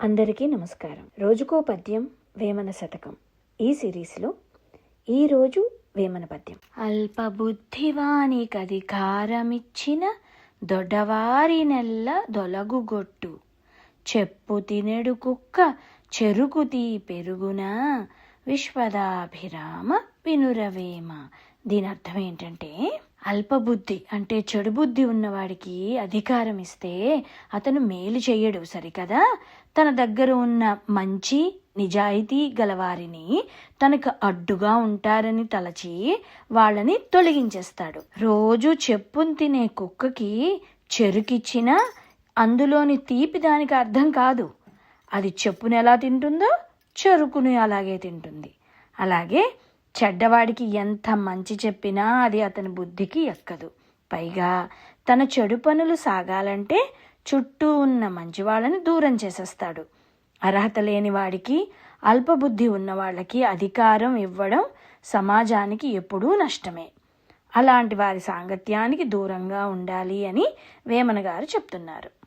అందరికీ నమస్కారం. రోజుకో పద్యం వేమన శతకం ఈ సిరీస్లో ఈరోజు వేమన పద్యం. అల్పబుద్ధివానికధికారమిచ్చిన దొడ్డవారి నెల్ల దొలగుగొట్టు, చెప్పు తినెడు కుక్క చెరుకు తీ పెరుగున విశ్వదాభిరామ వినురవేమ. దీని అర్థం ఏంటంటే, అల్పబుద్ధి అంటే చెడు బుద్ధి ఉన్నవాడికి అధికారం ఇస్తే అతను మేలు చెయ్యడు సరికదా, తన దగ్గర ఉన్న మంచి నిజాయితీ గలవారిని తనకు అడ్డుగా ఉంటారని తలచి వాళ్ళని తొలగించేస్తాడు. రోజు చెప్పును తినే కుక్కకి చెరుకిచ్చినా అందులోని తీపి దానికి అర్థం కాదు. అది చెప్పును ఎలా తింటుందో చెరుకును అలాగే తింటుంది. అలాగే చెడ్డవాడికి ఎంత మంచి చెప్పినా అది అతని బుద్ధికి ఎక్కదు. పైగా తన చెడు పనులు సాగాలంటే చుట్టూ ఉన్న మంచి వాళ్ళని దూరం చేసేస్తాడు. అర్హత లేని వాడికి, అల్పబుద్ధి ఉన్న వాళ్ళకి అధికారం ఇవ్వడం సమాజానికి ఎప్పుడూ నష్టమే. అలాంటి వారి సాంగత్యానికి దూరంగా ఉండాలి అని వేమన గారు చెప్తున్నారు.